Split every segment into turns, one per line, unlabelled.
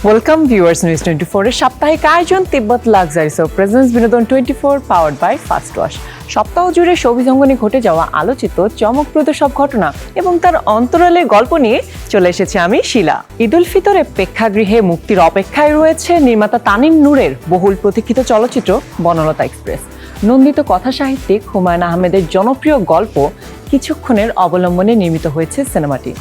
Welcome viewers news 24 এর সাপ্তাহিক আয়োজন তিব্বত লাক্সারিস ও প্রেজেন্স বিনোদন 24 পাওয়ার্ড বাই ফার্স্ট ওয়াশ। সপ্তাহ জুড়ে শোবিজ অঙ্গনে ঘটে যাওয়া আলোচিত চমকপ্রদ সব ঘটনা এবং তার অন্তরালের গল্প নিয়ে চলে এসেছে আমি শিলা। ঈদ উল ফিতরে প্রেক্ষাগৃহে মুক্তির অপেক্ষায় রয়েছে নির্মাতা তানিম নূরের বহুল প্রতীক্ষিত চলচ্চিত্র বনলতা এক্সপ্রেস। নন্দিত কথা সাহিত্যিক হুমায়ুন আহমেদের জনপ্রিয় গল্প কিছুক্ষণের অবলম্বনে নির্মিত হয়েছে সিনেমাটি।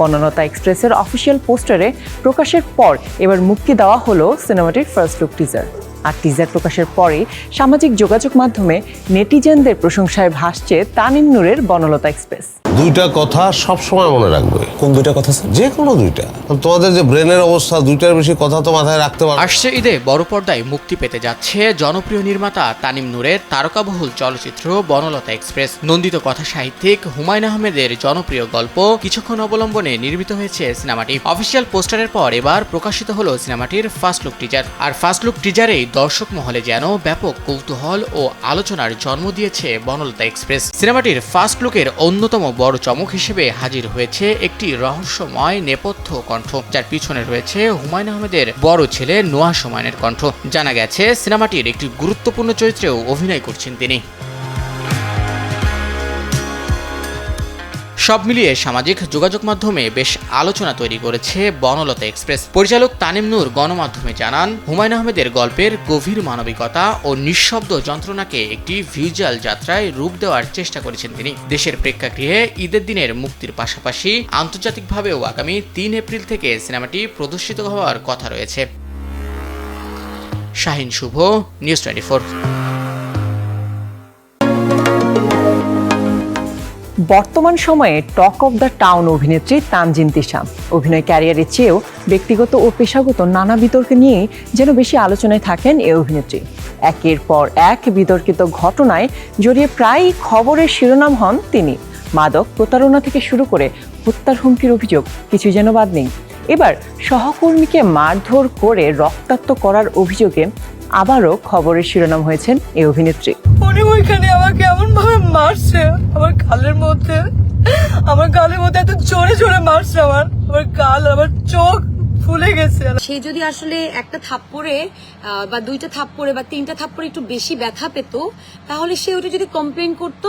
বনলতা এক্সপ্রেসের অফিসিয়াল পোস্টারে প্রকাশের পর এবার মুক্তি দেওয়া হলো সিনেমাটির ফার্স্ট লুক টিজার। আর টিজার প্রকাশের পরেই সামাজিক যোগাযোগ মাধ্যমে নেটিজেনদের প্রশংসায় ভাসছে তানিম নূরের বনলতা এক্সপ্রেস।
দুইটা কথা সব সময় মনে রাখবে।
কোন দুইটা কথা স্যার?
যে কোনো দুইটা। তোমাদের যে ব্রেনের অবস্থা, দুইটার বেশি কথা তো মাথায় রাখতে পারো।
আসছে ঈদে বড় পর্দায় মুক্তি পেতে যাচ্ছে জনপ্রিয় নির্মাতা তানিম নূরের তারকাবহুল চলচ্চিত্র বনলতা এক্সপ্রেস। নন্দিত কথা সাহিত্যিক হুমায়ুন আহমেদের জনপ্রিয় গল্প কিছুক্ষণ অবলম্বনে নির্মিত হয়েছে সিনেমাটি। অফিসিয়াল পোস্টারের পর এবার প্রকাশিত হলো সিনেমাটির ফার্স্ট লুক টিজার। আর ফার্স্ট লুক টিজারেই দর্শক মহলে যেন ব্যাপক কৌতূহল ও আলোচনার জন্ম দিয়েছে বনলতা এক্সপ্রেস। সিনেমাটির ফার্স্ট লুকের অন্যতম বড় চমক হিসেবে হাজির হয়েছে একটি রহস্যময় নেপথ্য কণ্ঠ, যার পিছনে রয়েছে হুমায়ুন আহমেদের বড় ছেলে নোয়া সুমাইনের কণ্ঠ। জানা গেছে সিনেমাটির একটি গুরুত্বপূর্ণ চরিত্রেও অভিনয় করছেন তিনি। সব মিলিয়ে সামাজিক যোগাযোগ মাধ্যমে বেশ আলোচনা তৈরি করেছে বনলতা এক্সপ্রেস। পরিচালক তানিম নূর গণমাধ্যমে জানান, হুমায়ুন আহমেদের গল্পের গভীর মানবিকতা ও নিঃশব্দ যন্ত্রণাকে একটি ভিজুয়াল যাত্রায় রূপ দেওয়ার চেষ্টা করেছেন তিনি। দেশের প্রেক্ষাগৃহে ঈদের দিনের মুক্তির পাশাপাশি আন্তর্জাতিকভাবেও আগামী 3 এপ্রিল থেকে সিনেমাটি প্রদর্শিত হওয়ার কথা রয়েছে। শাহিন শুভ, নিউজ 24।
বর্তমান সময়ে টক অব দ্য টাউন অভিনেত্রী তানজিন তিশা। অভিনয় ক্যারিয়ারের চেয়েও ব্যক্তিগত ও পেশাগত নানা বিতর্ক নিয়েই যেন বেশি আলোচনায় থাকেন এই অভিনেত্রী। একের পর এক বিতর্কিত ঘটনায় জড়িয়ে প্রায়ই খবরের শিরোনাম হন তিনি। মাদক, প্রতারণা থেকে শুরু করে হত্যার হুমকির অভিযোগ কিছু যেন বাদ নেই। এবার সহকর্মীকে মারধর করে রক্তাক্ত করার অভিযোগে আবারও খবরের শিরোনাম হয়েছেন এই অভিনেত্রী।
উনি ওইখানে আমাকে এমন ভাবে মারছে, আমার গালের মধ্যে এত জোরে জোরে মারছে, আমার গাল, আমার চোখ ফুলে গেছে।
সে যদি আসলে একটা থাপ্পড়ে বা দুইটা থাপ্পড়ে বা তিনটা থাপ্পড়ে একটু বেশি ব্যথা পেত, তাহলে সে ওটা যদি কমপ্লেন করতো,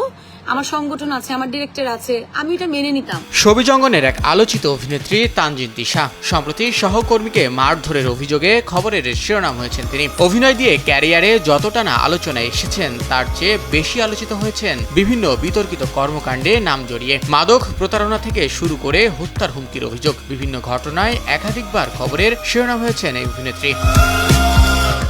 আমার সংগঠন আছে, আমার ডিরেক্টর আছে, আমি এটা মেনে নিতাম।
শোবিজ অঙ্গনের এক আলোচিত অভিনেত্রী তানজিন তিশা সম্প্রতি সহকর্মীকে মারধরের অভিযোগে খবরের শিরোনাম হয়েছেন তিনি। অভিনয় দিয়ে ক্যারিয়ারে যতটা না আলোচনায় এসেছেন, তার চেয়ে বেশি আলোচিত হয়েছেন বিভিন্ন বিতর্কিত কর্মকাণ্ডে নাম জড়িয়ে। মাদক, প্রতারণা থেকে শুরু করে হত্যার হুমকির অভিযোগ, বিভিন্ন ঘটনায় একাধিকবার খবরের শিরোনাম হয়েছেন এই অভিনেত্রী।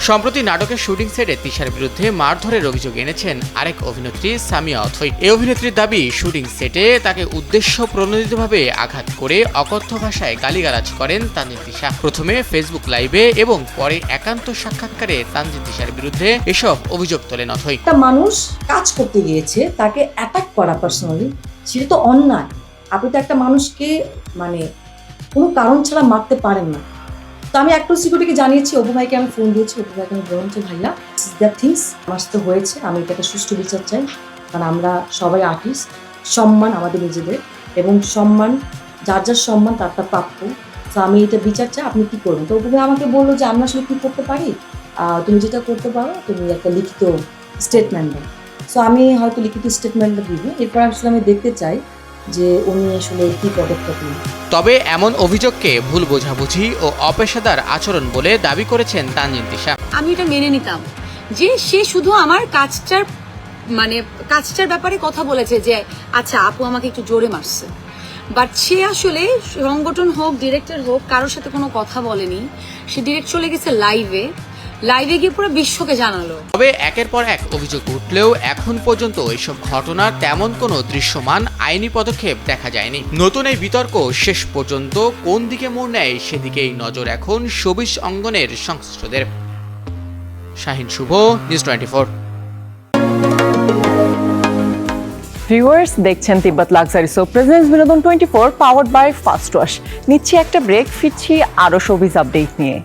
সম্প্রতি নাটকের শুটিং সেটে তিশার বিরুদ্ধে মারধরের অভিযোগ এনেছেন আরেক অভিনেত্রী সামিয়া অথৈ। এই অভিনেত্রীর দাবি, শুটিং সেটে তাকে উদ্দেশ্য প্রণোদিতভাবে আঘাত করে অকথ্য ভাষায় গালিগালাজ করেন তানজিন তিশা। প্রথমে ফেসবুক লাইভে এবং পরে একান্ত সাক্ষাৎকারে তানজিন তিশার বিরুদ্ধে এসব অভিযোগ তোলেন অথৈ।
একটা মানুষ কাজ করতে গিয়েছে, তাকে অ্যাটাক করা পার্সোনালি, সেটা তো অন্যায়। আপনি তো একটা মানুষকে কোনো কারণ ছাড়া মারতে পারেন না। তো আমি অ্যাক্টর সিকিউরিটিকে জানিয়েছি, অপু ভাইকে আমি ফোন দিয়েছি, অপু ভাইকে আমি বললাম যে ভাইয়া, দ্যাট থিংস আমার সাথে হয়েছে, আমি এটাকে সুষ্ঠু বিচার চাই। কারণ আমরা সবাই আর্টিস্ট, সম্মান আমাদের নিজেদের, এবং সম্মান যার যার সম্মান তার প্রাপ্য। তো আমি এটা বিচার চাই, আপনি কী করবেন? তো অপু ভাই আমাকে বললো যে আমরা আসলে কী করতে পারি, তুমি যেটা করতে পারো, তুমি একটা লিখিত স্টেটমেন্ট দাও। সো আমি হয়তো লিখিত স্টেটমেন্টটা দিব, এরপর আসলে আমি দেখতে চাই যে উনি আসলে কি পদক্ষেপ নেন।
তবে এমন অভিযোগকে ভুল বোঝাবুঝি ও অপেশাদার আচরণ বলে দাবি করেছেন তানজিন তিশা।
আমি এটা মেনে নিতাম যে সে শুধু আমার কাজটার ব্যাপারে কথা বলেছে যে আচ্ছা আপু আমাকে একটু জোরে মারছে, বাট সে আসলে সংগঠন হোক, ডিরেক্টর হোক, কারোর সাথে কোনো কথা বলেনি। সে ডিরেক্ট চলে গেছে লাইভে গিয়ে পুরো বিশ্বকে জানালো।
তবে একের পর এক অভিযোগ উঠলেও এখন পর্যন্ত এইসব ঘটনার তেমন কোনো দৃশ্যমান আইনি পদক্ষেপ দেখা যায়নি। নতুন এই বিতর্ক শেষ পর্যন্ত কোন দিকে মোড় নেয়, সেদিকেই নজর এখন শোবিজ অঙ্গনের সংশ্লিষ্টদের। শাহিন শুভ, নিউজ 24।
ভিউয়ার্স দেখছেন তিব্বত লাক্সারিস ও প্রেজেন্স বিনোদন 24 পাওয়ার্ড বাই ফার্স্ট ওয়াশ। নিচ্ছি একটা ব্রেক, ফিরছি আরো শোবিজ আপডেট নিয়ে।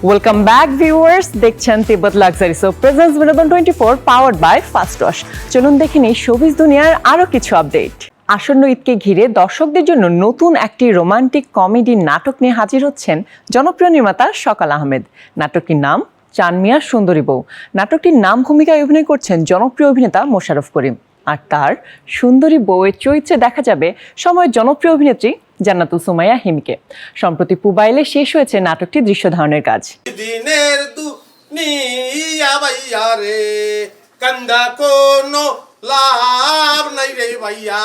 ওয়েলকাম ব্যাক ভিউয়ার্স, দেখছেন তিব্বত লাক্সারিস ও প্রেজেন্স বিনোদন 24 পাওয়ার্ড বাই ফার্স্ট ওয়াশ। চলুন দেখে নিই শোবিজ দুনিয়ার আরো কিছু আপডেট। আসন্ন ঈদকে ঘিরে দর্শকদের জন্য নতুন একটি রোমান্টিক কমেডি নাটক নিয়ে হাজির হচ্ছেন জনপ্রিয় নির্মাতা সকাল আহমেদ। নাটকটির নাম চান মিয়ার সুন্দরী বউ। নাটকটির নাম ভূমিকায় অভিনয় করছেন জনপ্রিয় অভিনেতা মোশাররফ করিম। আর তার সুন্দরী বউয়ের চরিত্রে দেখা যাবে সময়ের জনপ্রিয় অভিনেত্রী জান্নাতুল সুমাইয়া হিমিকে। সম্প্রতি পুবাইলে শেষ হয়েছে নাটকটির দৃশ্য ধারণের কাজ।
দিনের দুনিয়া ভাইয়া রে কান্দা কোনো লাভ নাই রে ভাইয়া।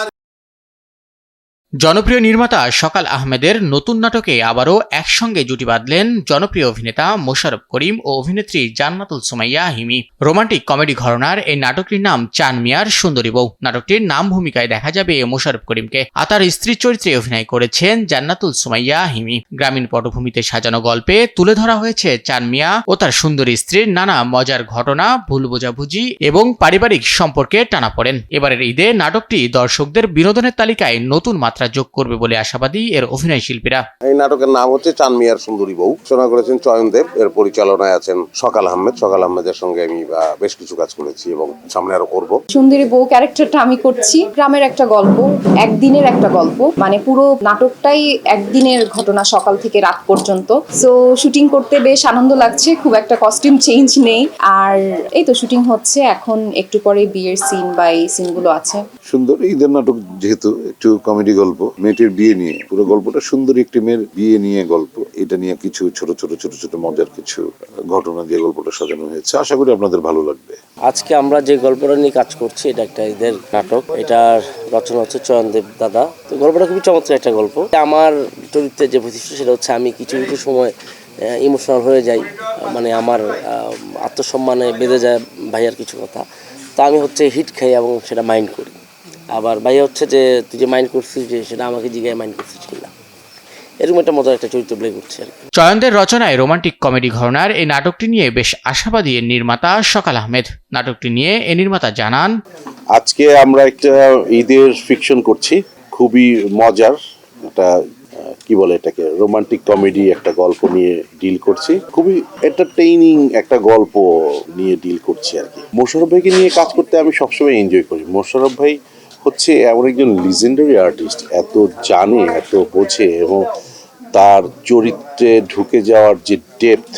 জনপ্রিয় নির্মাতা সকাল আহমেদের নতুন নাটকে আবারও একসঙ্গে জুটি বাঁধলেন জনপ্রিয় অভিনেতা মোশাররফ করিম ও অভিনেত্রী জান্নাতুল সুমাইয়া হিমি। রোমান্টিক কমেডি ঘরানার এই নাটকটির নাম চান মিয়ার সুন্দরী বউ। নাটকটির নাম ভূমিকায় দেখা যাবে মোশাররফ করিমকে, আর তার স্ত্রীর চরিত্রে অভিনয় করেছেন জান্নাতুল সুমাইয়া হিমি। গ্রামীণ পটভূমিতে সাজানো গল্পে তুলে ধরা হয়েছে চান মিয়া ও তার সুন্দরী স্ত্রীর নানা মজার ঘটনা, ভুল বোঝাবুঝি এবং পারিবারিক সম্পর্কে টানাপোড়েন। এবারের ঈদে নাটকটি দর্শকদের বিনোদনের তালিকায় নতুন মাত্রা যোগ করবে বলে আশাবাদী এর অভিনয় শিল্পীরা।
এই নাটকের নাম হচ্ছে চান মিয়ার সুন্দরী বউ। রচনা করেছেন চয়ন দেব, এর পরিচালনায় আছেন সকাল আহমেদ। সকাল আহমেদের সঙ্গে আমি বেশ কিছু কাজ করেছি এবং সামনে আরো করব।
সুন্দরী বউ ক্যারেক্টারটা আমি করছি গ্রামের একটা গল্প, একদিনের একটা গল্প, মানে পুরো নাটকটাই একদিনের ঘটনা সকাল থেকে রাত পর্যন্ত। সো শুটিং করতে বেশ আনন্দ লাগছে, খুব একটা কস্টিউম চেঞ্জ নেই। আর এই তো শুটিং হচ্ছে, এখন একটু পরে বিয়ের সিন বা এই সিনগুলো আছে।
সুন্দর ঈদের নাটক, যেহেতু একটু কমেডি গল্প, মেয়েটির বিয়ে নিয়ে পুরো গল্পটা, সুন্দরী একটি মেয়ের বিয়ে নিয়ে গল্প। এটা নিয়ে কিছু ছোট ছোট মজার কিছু ঘটনা দিয়ে গল্পটা সাজানো হয়েছে। আশা করি আপনাদের ভালো লাগবে।
আজকে আমরা যে গল্পটা নিয়ে কাজ করছি এটা একটা ঈদের নাটক। এটার রচনা হচ্ছে চয়নদেব দাদা। তো গল্পটা খুবই চমৎকার একটা গল্প। আমার চরিত্রের যে বৈশিষ্ট্য সেটা হচ্ছে আমি কিছু কিছু সময় ইমোশনাল হয়ে যাই, মানে আমার আত্মসম্মানে বেঁধে যায় ভাইয়ার কিছু কথা। তা আমি হচ্ছে হিট খাই এবং সেটা মাইন্ড করি। আবার ভাইয়া হচ্ছে যে তুই যে মাইন্ড করছিস যে সেটা আমাকে জিজ্ঞাসা মাইন্ড করছিস কিনা, এরকম একটা মজার একটা চরিত্র প্লে করছে।
চয়নদের রচনায় রোমান্টিক কমেডি ঘরানার এই নাটকটি নিয়ে বেশ আশাবাদী এর নির্মাতা সকাল আহমেদ। নাটকটি নিয়ে এ নির্মাতা জানান,
আজকে আমরা একটা ঈদের ফিকশন করছি, খুবই মজার একটা কি বলে এটাকে রোমান্টিক কমেডি একটা গল্প নিয়ে ডিল করছি। খুবই এন্টারটেইনিং একটা গল্প নিয়ে ডিল করছি আর কি। মোশাররফ ভাইকে নিয়ে কাজ করতে আমি সবসময় এনজয় করি। মোশাররফ ভাই হচ্ছে এমন একজন লিজেন্ডারি আর্টিস্ট, এত জানে, এত বোঝে এবং তার চরিত্রে ঢুকে যাওয়ার যে ডেপথ,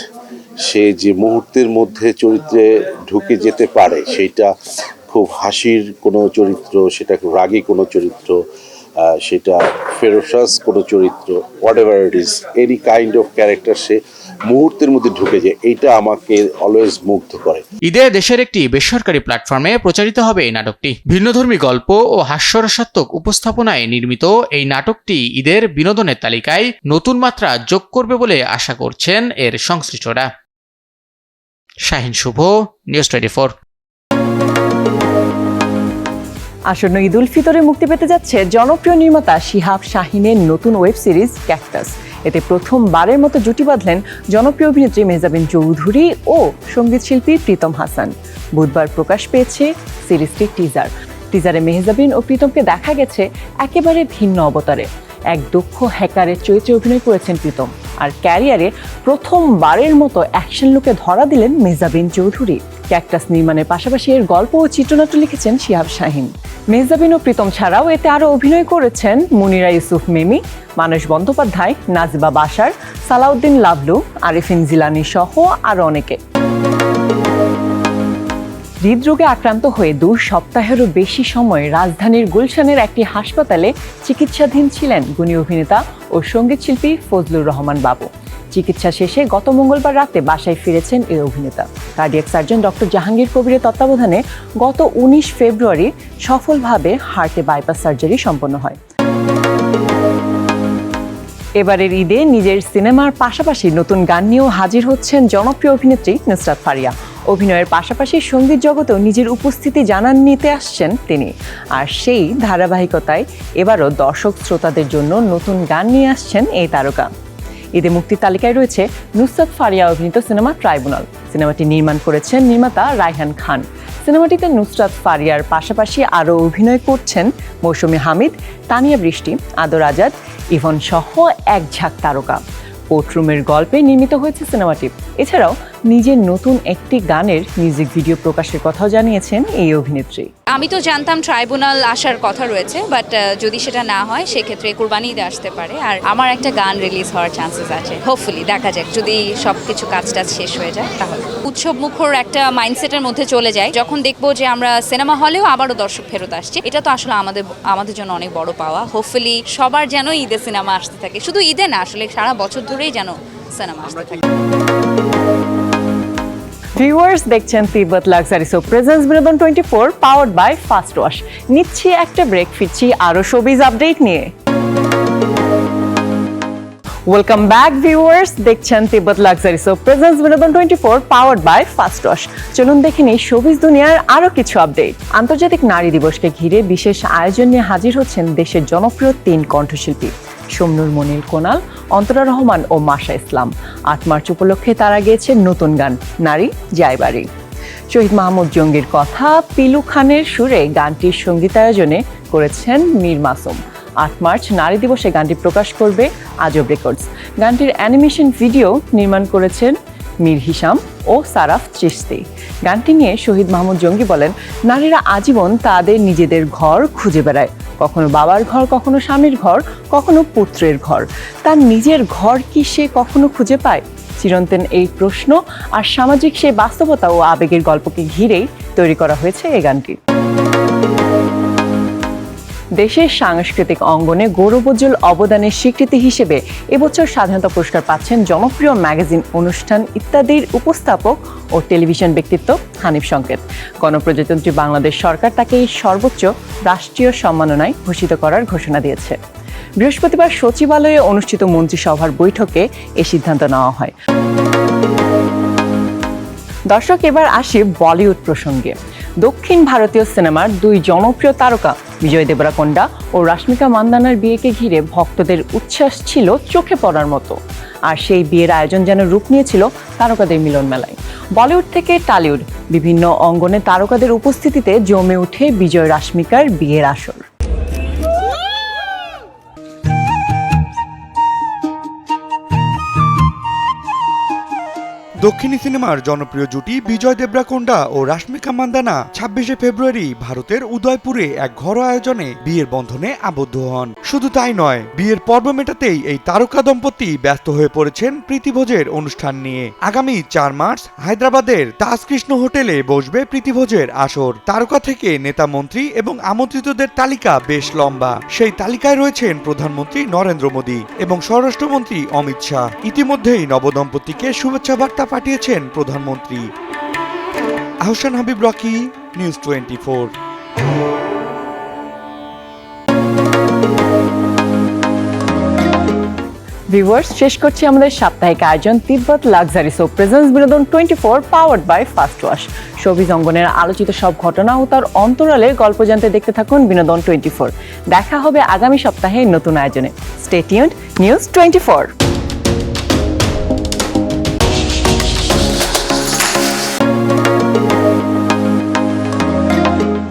সে যে মুহূর্তের মধ্যে চরিত্রে ঢুকে যেতে পারে, সেইটা খুব হাসির কোনো চরিত্র, সেটা খুব রাগী কোনো চরিত্র, সেটা ফেরোসাস কোনো চরিত্র, whatever it is, any kind of character সে মুহূর্তের মধ্যে ঢুকে যায়। এইটা আমাকে অলওয়েজ মুগ্ধ করে।
ঈদে দেশের একটি বেসরকারি প্ল্যাটফর্মে প্রচারিত হবে এই নাটকটি। ভিন্নধর্মী গল্প ও হাস্যরসাত্মক উপস্থাপনায় নির্মিত এই নাটকটি ঈদের বিনোদনের তালিকায় নতুন মাত্রা যোগ করবে বলে আশা করছেন এর সংশ্লিষ্টরা। শাহিন শুভ, নিউজ 24।
আসন্ন ঈদ উল ফিতরে মুক্তি পেতে যাচ্ছে জনপ্রিয় নির্মাতা শিহাব শাহিনের নতুন ওয়েব সিরিজ ক্যাকটাস। এতে প্রথমবারের মতো জুটি বাঁধলেন জনপ্রিয় অভিনেত্রী মেহজাবিন চৌধুরী ও সঙ্গীত শিল্পী প্রীতম হাসান। বুধবার প্রকাশ পেয়েছে সিরিজটির টিজারে মেহজাবিন ও প্রীতমকে দেখা গেছে একেবারে ভিন্ন অবতারে। এক দক্ষ হ্যাকারের চরিত্রে অভিনয় করেছেন প্রীতম, আর ক্যারিয়ারে প্রথমবারের মতো অ্যাকশন লুকে ধরা দিলেন মেহজাবিন চৌধুরী। ক্যাকটাস নির্মাণের পাশাপাশি এর গল্প ও চিত্রনাট্য লিখেছেন শিহাব শাহিন। মেহজাবিন ও প্রীতম ছাড়াও এতে আরও অভিনয় করেছেন মুনিরা ইউসুফ মিমি, মানস বন্দ্যোপাধ্যায়, নাজিবা বাশার, সালাউদ্দিন লাভলু, আরিফিন জিলানি সহ আরও অনেকে। হৃদরোগে আক্রান্ত হয়ে 2 সপ্তাহেরও বেশি সময় রাজধানীর গুলশানের একটি হাসপাতালে চিকিৎসাধীন ছিলেন গুণী অভিনেতা ও সঙ্গীত শিল্পী ফজলুর রহমান বাবু। চিকিৎসা শেষে গত মঙ্গলবার রাতে বাসায় ফিরেছেন এই অভিনেতা। কার্ডিয়াক সার্জন ডক্টর জাহাঙ্গীর কবিরের তত্ত্বাবধানে গত 19 ফেব্রুয়ারি সফলভাবে হার্টে বাইপাস সার্জারি সম্পন্ন হয়। এবারের ঈদে নিজের সিনেমার পাশাপাশি নতুন গান নিয়েও হাজির হচ্ছেন জনপ্রিয় অভিনেত্রী নুসরাত ফারিয়া। অভিনয়ের পাশাপাশি সঙ্গীত জগতেও নিজের উপস্থিতি জানান নিতে আসছেন তিনি। আর সেই ধারাবাহিকতায় এবারও দর্শক শ্রোতাদের জন্য নতুন গান নিয়ে আসছেন এই তারকা। ঈদে মুক্তির তালিকায় রয়েছে নুসরাত ফারিয়া অভিনীত সিনেমা ট্রাইব্যুনাল। সিনেমাটি নির্মাণ করেছেন নির্মাতা রায়হান খান। সিনেমাটিতে নুসরাত ফারিয়ার পাশাপাশি আরও অভিনয় করছেন মৌসুমী হামিদ, তানিয়া বৃষ্টি, আদর আজাদ, ইভন সহ এক ঝাঁক তারকা। কোর্টরুমের গল্পে নির্মিত হয়েছে সিনেমাটি। এছাড়াও নিজের নতুন একটি গানের মিউজিক ভিডিও প্রকাশের কথাও জানিয়েছেন এই অভিনেত্রী।
আমি তো জানতাম ট্রাইব্যুনাল আসার কথা রয়েছে, বাট যদি সেটা না হয় সেক্ষেত্রে কুরবানি ঈদে আসতে পারে। আর আমার একটা গান রিলিজ হওয়ার চান্সেস আছে, হোপফুলি দেখা যাক যদি সব কিছু কাজটা শেষ হয়ে যায় তাহলে। উৎসব মুখর একটা মাইন্ডসেটের মধ্যে চলে যায় যখন দেখবো যে আমরা সিনেমা হলেও আবারও দর্শক ফেরত আসছে। এটা তো আসলে আমাদের জন্য অনেক বড় পাওয়া। হোপফুলি সবার যেন ঈদে সিনেমা আসতে থাকে, শুধু ঈদে না, আসলে সারা বছর ধরেই যেন সিনেমা আসতে থাকে।
ভিউয়ার্স দেখছেন তিব্বত লাক্সারি সোপ প্রেজেন্স বিনোদন 24 পাওয়ার্ড বাই ফার্স্ট ওয়াশ। নিচ্ছি একটা ব্রেক, ফিরছি আরো শোবিজ আপডেট নিয়ে। ওয়েলকাম ব্যাক ভিউয়ার্স, দেখছেন তিব্বত লাক্সারি সোপ প্রেজেন্স বিনোদন 24 পাওয়ার্ড বাই ফার্স্ট ওয়াশ। চলুন দেখে নিই শোবিজ দুনিয়ার আরো কিছু আপডেট। আন্তর্জাতিক নারী দিবসকে ঘিরে বিশেষ আয়োজন নিয়ে হাজির হচ্ছেন দেশের জনপ্রিয় 3 কণ্ঠশিল্পী শমনুর মনির কোনাল, অন্তরা রহমান ও মাশা ইসলাম। 8 মার্চ উপলক্ষে তারা গেয়েছে নতুন গান নারী যাইবাড়ি। শহীদ মাহমুদ জঙ্গির কথা পিলু খানের সুরে গানটির সঙ্গীতায়োজনে করেছেন মীর মাসুম। 8 মার্চ নারী দিবসে গানটি প্রকাশ করবে আজব রেকর্ডস। গানটির অ্যানিমেশন ভিডিও নির্মাণ করেছেন মীর হিসাম ও সারাফ চিশতি। গানটি নিয়ে শহীদ মাহমুদ জঙ্গি বলেন, নারীরা আজীবন তাদের নিজেদের ঘর খুঁজে বেড়ায়, কখনো বাবার ঘর, কখনো স্বামীর ঘর, কখনো পুত্রের ঘর। তার নিজের ঘর কি সে কখনো খুঁজে পায়? চিরন্তন এই প্রশ্ন আর সামাজিক সেই বাস্তবতা ও আবেগের গল্পকে ঘিরেই তৈরি করা হয়েছে এই গানটি। দেশের সাংস্কৃতিক অঙ্গনে গৌরবোজ্জ্বল অবদানের স্বীকৃতি হিসেবে এবছর স্বাধীনতা পুরস্কার পাচ্ছেন জনপ্রিয় ম্যাগাজিন, অনুষ্ঠান ইত্যাদির উপস্থাপক ও টেলিভিশন ব্যক্তিত্ব হানিফ সংকেত। গণপ্রজাতন্ত্রী বাংলাদেশ সরকার তাকে এই সর্বোচ্চ রাষ্ট্রীয় সম্মাননায় ভূষিত করার ঘোষণা দিয়েছে। বৃহস্পতিবার সচিবালয়ে অনুষ্ঠিত মন্ত্রিসভার বৈঠকে এই সিদ্ধান্ত নেওয়া হয়। দর্শক, এবার আসি বলিউড প্রসঙ্গে। দক্ষিণ ভারতীয় সিনেমার 2 জনপ্রিয় তারকা বিজয় দেবরাকোন্ডা ও রাশ্মিকা মান্দানার বিয়েকে ঘিরে ভক্তদের উচ্ছ্বাস ছিল চোখে পড়ার মতো। আর সেই বিয়ের আয়োজন যেন রূপ নিয়েছিল তারকাদের মিলন মেলায়। বলিউড থেকে টলিউড বিভিন্ন অঙ্গনে তারকাদের উপস্থিতিতে জমে ওঠে বিজয় রাশ্মিকার বিয়ের আসর।
দক্ষিণী সিনেমার জনপ্রিয় জুটি বিজয় দেবরাকোন্ডা ও রাশ্মিকা মান্দানা 26শে ফেব্রুয়ারি ভারতের উদয়পুরে এক ঘরোয়া আয়োজনে বিয়ের বন্ধনে আবদ্ধ হন। শুধু তাই নয়, বিয়ের পর্ব মেটাতেই এই তারকা দম্পতি ব্যস্ত হয়ে পড়েছেন প্রীতিভোজের অনুষ্ঠান নিয়ে। আগামী 4 মার্চ হায়দ্রাবাদের তাজকৃষ্ণ হোটেলে বসবে প্রীতিভোজের আসর। তারকা থেকে নেতা, মন্ত্রী এবং আমন্ত্রিতদের তালিকা বেশ লম্বা। সেই তালিকায় রয়েছেন প্রধানমন্ত্রী নরেন্দ্র মোদী এবং স্বরাষ্ট্রমন্ত্রী অমিত শাহ। ইতিমধ্যেই নবদম্পতিকে শুভেচ্ছা বার্তা পাঠিয়েছেন প্রধানমন্ত্রী। Ahsan Habib Rocky, news 24।
Viewers, শেষ করছি আমাদের সাপ্তাহিক আয়োজন তিব্বত লাক্সারি সোপ প্রেজেন্স বিনোদন 24 powered by first wash. Showbiz অঙ্গনের আলোচিত সব ঘটনা ও তার অন্তরালের গল্প জানতে দেখতে থাকুন বিনোদন 24। দেখা হবে আগামী সপ্তাহে নতুন আয়োজনে। Stay tuned, news 24।